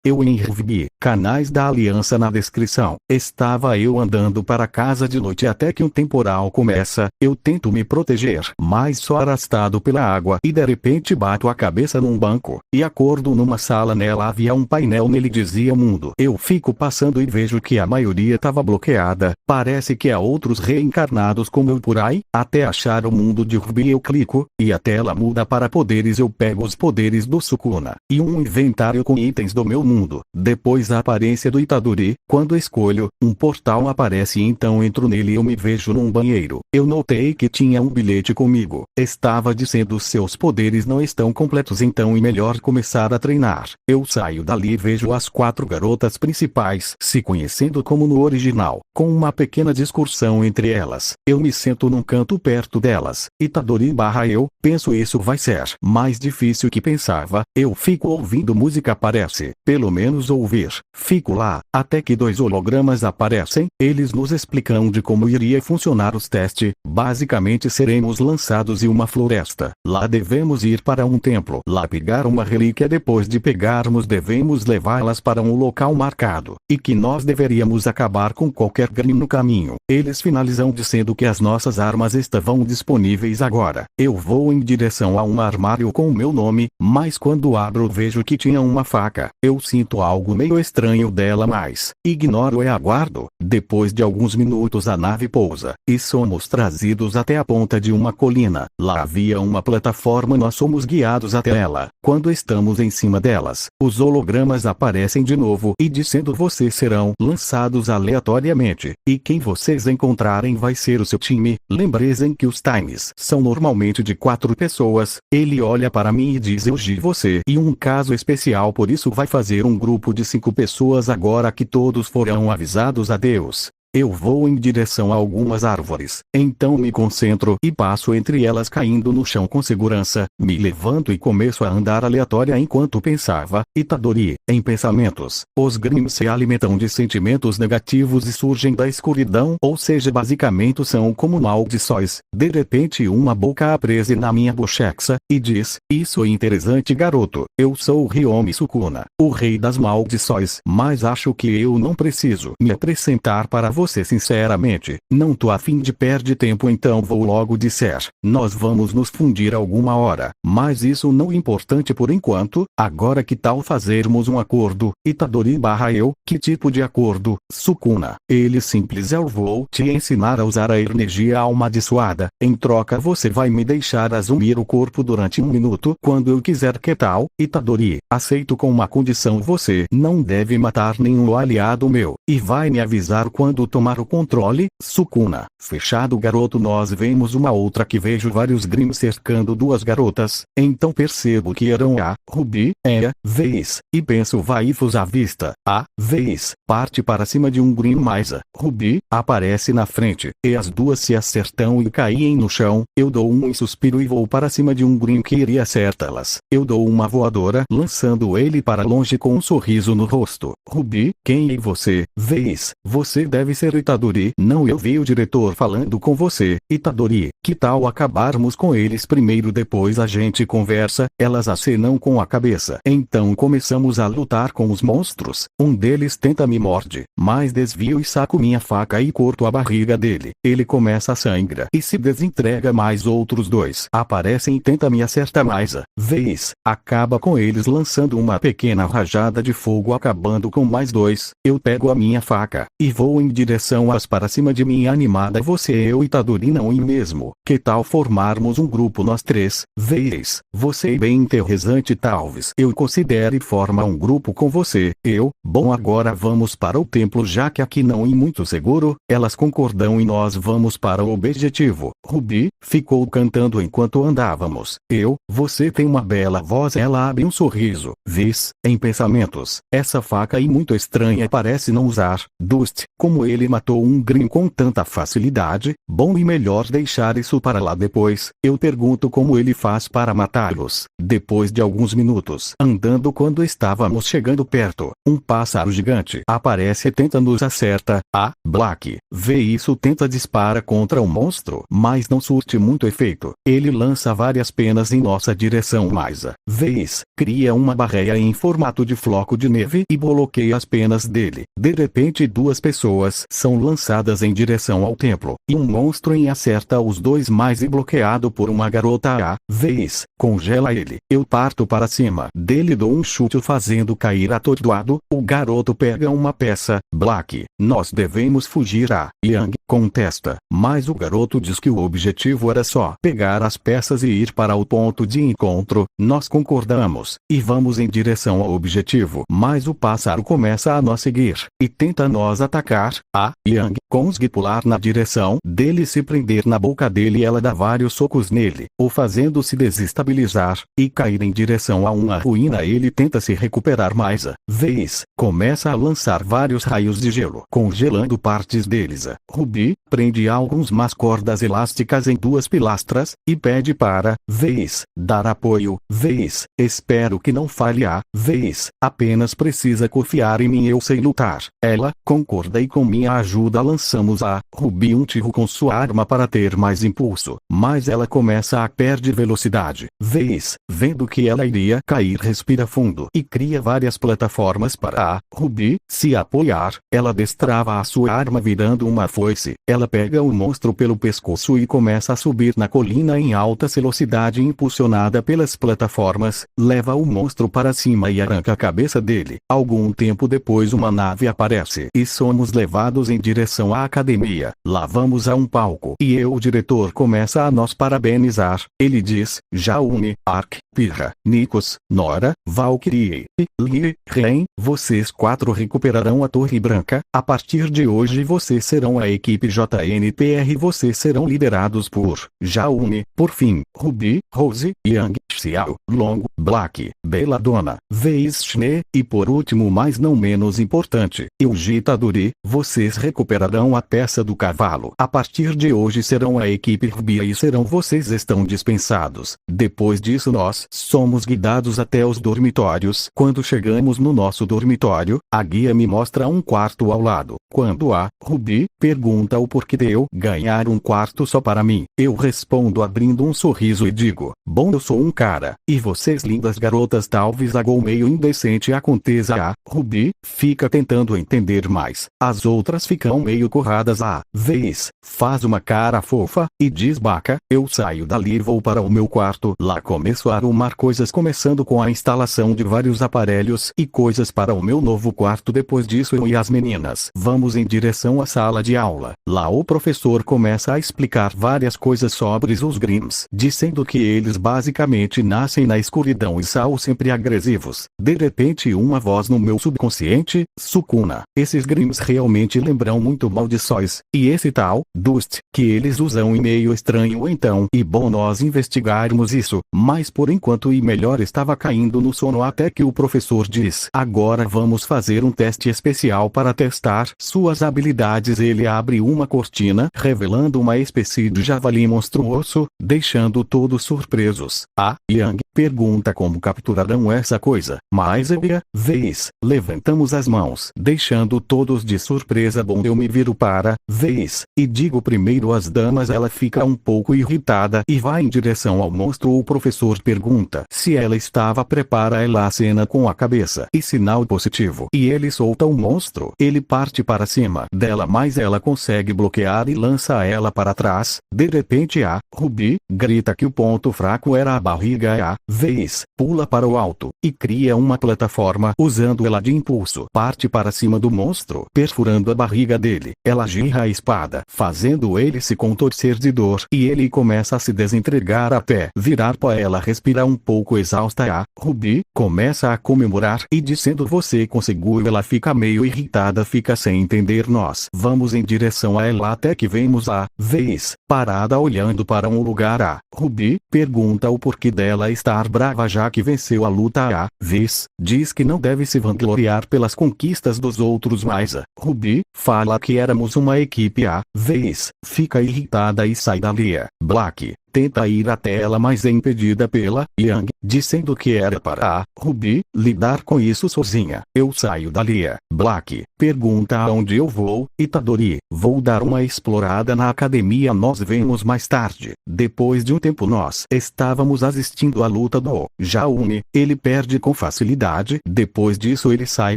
Eu em Rvb, canais da Aliança na descrição. Estava eu andando para casa de noite até que um temporal começa, eu tento me proteger, mas sou arrastado pela água e de repente bato a cabeça num banco, e acordo numa sala, nela havia um painel, nele dizia mundo. Eu fico passando e vejo que a maioria estava bloqueada, parece que há outros reencarnados como eu por aí, até achar o mundo de Rvb eu clico, e a tela muda para poderes, eu pego os poderes do Sukuna, e um inventário com itens do meu mundo, depois a aparência do Itadori, quando escolho, um portal aparece e então entro nele e eu me vejo num banheiro. Eu notei que tinha um bilhete comigo, estava dizendo seus poderes não estão completos, então é melhor começar a treinar. Eu saio dali e vejo as 4 garotas principais se conhecendo como no original, com uma pequena discussão entre elas. Eu me sento num canto perto delas, Itadori barra eu, penso isso vai ser mais difícil que pensava, eu fico ouvindo música, parece, pelo menos ouvir, fico lá, até que 2 hologramas aparecem, eles nos explicam de como iria funcionar os testes, basicamente seremos lançados em uma floresta, lá devemos ir para um templo, lá pegar uma relíquia, depois de pegarmos devemos levá-las para um local marcado, e que nós deveríamos acabar com qualquer Grimm no caminho. Eles finalizam dizendo que as nossas armas estavam disponíveis agora. Eu vou em direção a um armário com o meu nome, mas quando abro vejo que tinha uma faca. Eu sinto algo meio estranho dela, mas ignoro e aguardo. Depois de alguns minutos a nave pousa, e somos trazidos até a ponta de uma colina. Lá havia uma plataforma, nós somos guiados até ela. Quando estamos em cima delas, os hologramas aparecem de novo e dizendo vocês serão lançados aleatoriamente, e quem vocês encontrarem vai ser o seu time. Lembrem que os times são normalmente de 4 pessoas. Ele olha para mim e diz eu de você e um caso especial, por isso vai fazer um grupo de 5 pessoas agora que todos foram avisados. Adeus. Eu vou em direção a algumas árvores, então me concentro e passo entre elas caindo no chão com segurança, me levanto e começo a andar aleatória enquanto pensava, Itadori, em pensamentos, os Grimm se alimentam de sentimentos negativos e surgem da escuridão, ou seja basicamente são como maldições. De repente uma boca aparece na minha bochecha, e diz, isso é interessante garoto, eu sou o Ryomi Sukuna, o rei das maldições, mas acho que eu não preciso me apresentar para você sinceramente, não tô a fim de perder tempo, então vou logo dizer, nós vamos nos fundir alguma hora, mas isso não é importante por enquanto. Agora que tal fazermos um acordo, Itadori barra eu, que tipo de acordo, Sukuna? Ele simples, eu vou te ensinar a usar a energia amaldiçoada, em troca você vai me deixar assumir o corpo durante 1 minuto quando eu quiser, que tal? Itadori, aceito com uma condição, você não deve matar nenhum aliado meu, e vai me avisar quando tomar o controle. Sukuna, fechado garoto. Nós vemos uma outra que vejo vários Grimm cercando 2 garotas, então percebo que eram a Ruby, a vez, e penso vaifos à vista, a vez, parte para cima de um Grimm, mas a Ruby aparece na frente, e as 2 se acertam e caem no chão. Eu dou um suspiro e vou para cima de um Grimm que iria acertá-las. Eu dou uma voadora lançando ele para longe com um sorriso no rosto. Ruby, quem é você? Vez, você deve ser Itadori. Não, eu vi o diretor falando com você. Itadori, que tal acabarmos com eles primeiro, depois a gente conversa? Elas acenam com a cabeça. Então começamos a lutar com os monstros. Um deles tenta me morde, mas desvio e saco minha faca e corto a barriga dele. Ele começa a sangrar e se desentrega, mais outros 2 aparecem e tenta me acertar, mais a vez acaba com eles lançando uma pequena rajada de fogo, acabando com mais 2. Eu pego a minha faca e vou em direção às para cima de mim animada. Você eu Itadori, não é mesmo? Que tal formarmos um grupo nós 3? Vez, você é bem interessante, talvez eu considere formar um grupo com você. Eu, bom, agora vamos para o templo já que aqui não é muito seguro. Elas concordam e nós vamos para o objetivo. Ruby ficou cantando enquanto andávamos. Eu, você tem uma bela voz. Ela abre um sorriso. Vez, em pensamentos, essa faca é muito estranha, parece não usar Dust, como ele ele matou um Grimm com tanta facilidade? Bom, e melhor deixar isso para lá depois. Eu pergunto como ele faz para matá-los. Depois de alguns minutos andando, quando estávamos chegando perto, um pássaro gigante aparece e tenta nos acerta. Black vê isso, tenta disparar contra o monstro, mas não surte muito efeito. Ele lança várias penas em nossa direção, mas a vez cria uma barreira em formato de floco de neve e bloqueia as penas dele. De repente, duas pessoas são lançadas em direção ao templo, e um monstro acerta os dois, mais e bloqueado por uma garota. A vez congela ele. Eu parto para cima dele, dou um chute fazendo cair atordoado. O garoto pega uma peça. Black, nós devemos fugir. A Yang contesta, mas o garoto diz que o objetivo era só pegar as peças e ir para o ponto de encontro. Nós concordamos e vamos em direção ao objetivo, mas o pássaro começa a nos seguir e tenta nos atacar. A Yang consegue pular na direção dele, se prender na boca dele, ela dá vários socos nele, o fazendo-se desestabilizar e cair em direção a uma ruína. Ele tenta se recuperar, mas a vez começa a lançar vários raios de gelo, congelando partes deles. A Ruby prende algumas cordas elásticas em duas pilastras e pede para vez dar apoio. Vez, espero que não falhe. A vez apenas precisa confiar em mim, eu sei lutar. Ela concorda e com minha ajuda lançamos a Ruby um tiro com sua arma para ter mais impulso, mas ela começa a perder velocidade. Vez, vendo que ela iria cair, respira fundo e cria várias plataformas para a Ruby se apoiar. Ela destrava a sua arma virando uma foice. Ela pega o monstro pelo pescoço e começa a subir na colina em alta velocidade, impulsionada pelas plataformas, leva o monstro para cima e arranca a cabeça dele. Algum tempo depois, uma nave aparece e somos levados em direção à academia. Lá vamos a um palco e o diretor começa a nos parabenizar. Ele diz: Jaune, Ark, Pirra, Nikos, Nora, Valkyrie e Lee, Ren, vocês quatro recuperarão a Torre Branca. A partir de hoje vocês serão a equipe JNPR. Vocês serão liderados por Jaune. Por fim, Ruby, Rose, Yang, Xiao, Long, Black, Belladonna, Veishne e por último, mas não menos importante, Yuji Taduri. Vocês recuperarão a peça do cavalo. A partir de hoje serão a equipe Ruby e vocês estão dispensados. Depois disso nós somos guiados até os dormitórios. Quando chegamos no nosso dormitório, a guia me mostra um quarto ao lado. Quando a Ruby pergunta o porquê de eu ganhar um quarto só para mim, eu respondo abrindo um sorriso e digo: bom, eu sou um cara, e vocês lindas garotas, talvez algo meio indecente aconteça. A Ruby fica tentando entender, mas as outras ficam meio corradas. A vez faz uma cara fofa e diz: baca, eu saio dali e vou para o meu quarto. Lá começo a arrumar coisas, começando com a instalação de vários aparelhos e coisas para o meu novo quarto. Depois disso, eu e as meninas vamos em direção à sala de aula. Lá o professor começa a explicar várias coisas sobre os Grimms, dizendo que eles basicamente nascem na escuridão e são sempre agressivos. De repente, uma voz no meu subconsciente: Sukuna, esses Grimms realmente lembram muito maldições, e esse tal Dust que eles usam em meio estranho. Então, e bom nós investigarmos isso, mas por enquanto e melhor estava caindo no sono até que o professor diz: agora vamos fazer um teste especial para testar suas habilidades. Ele abre uma cortina, revelando uma espécie de javali monstruoso, deixando todos surpresos. A Yang pergunta como capturarão essa coisa, mas vez levantamos as mãos, deixando todos de surpresa. Bom, eu me viro para vez e digo primeiro às damas. Ela fica um pouco irritada e vai em direção ao monstro. O professor pergunta se ela estava preparada. Ela acena com a cabeça e sinal positivo, e ele solta o monstro. Ele parte para cima dela, mas ela consegue bloquear e lança ela para trás. De repente, a Ruby grita que o ponto fraco era a barriga. A vez pula para o alto e cria uma plataforma usando ela de impulso. Parte para cima do monstro, perfurando a barriga dele. Ela gira a espada, fazendo ele se contorcer de dor, e ele começa a se desentregar até virar pó. Ela respira um pouco exausta. A Ruby começa a comemorar e dizendo: você conseguiu. Ela fica meio irritada, fica sem entender. Nós vamos em direção a ela até que vemos a vez parada olhando para um lugar. A Ruby pergunta o porquê dela está ficar brava já que venceu a luta. A vez, diz que não deve se vangloriar pelas conquistas dos outros, mas a Ruby fala que éramos uma equipe. A vez, fica irritada e sai dali. Black tenta ir até ela, mas é impedida pela Yang, dizendo que era para a Ruby lidar com isso sozinha. Eu saio dali. Black pergunta aonde eu vou. Itadori, vou dar uma explorada na academia. Nós vemos mais tarde. Depois de um tempo nós estávamos assistindo a luta do Jaune. Ele perde com facilidade. Depois disso ele sai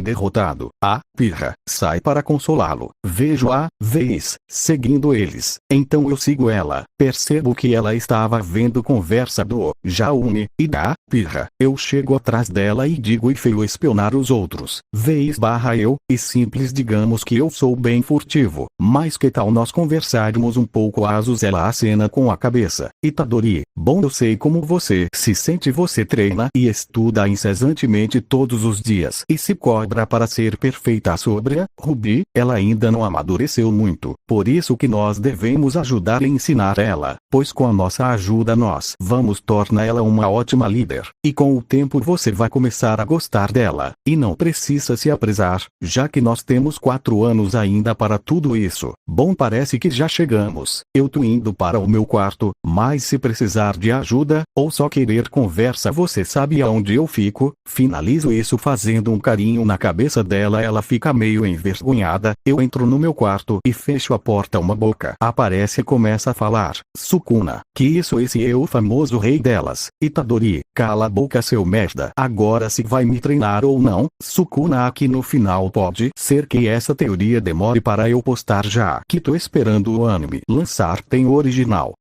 derrotado. A Pirra sai para consolá-lo. Vejo a vez seguindo eles. Então eu sigo ela. Percebo que ela estava vendo conversa do Jaune e da Pirra. Eu chego atrás dela e digo: e feio espionar os outros. Vez barra eu, e simples digamos que eu sou bem furtivo. Mas que tal nós conversarmos um pouco? Ela acena com a cabeça. Itadori, bom, eu sei como você se sente. Você treina e estuda incessantemente todos os dias e se cobra para ser perfeita. Sobre a Ruby, ela ainda não amadureceu muito. Por isso que nós devemos ajudar e ensinar ela, pois com a nossa ajuda nós vamos tornar ela uma ótima líder. E com o tempo você vai começar a gostar dela. E não precisa se apressar, já que nós temos 4 anos ainda para tudo isso. Bom, parece que já chegamos. Eu tô indo para o meu quarto, mas se precisar de ajuda, ou só querer conversa, você sabe aonde eu fico. Finalizo isso fazendo um carinho na cabeça dela. Ela fica meio envergonhada. Eu entro no meu quarto e fecho a porta. Uma boca aparece e começa a falar. Sukuna, que isso, esse é o famoso rei delas. Itadori, cala a boca, seu merda. Agora se vai me treinar ou não? Sukuna, aqui no final pode ser que essa teoria demore para eu postar, já que tô esperando o anime lançar. Tem o original,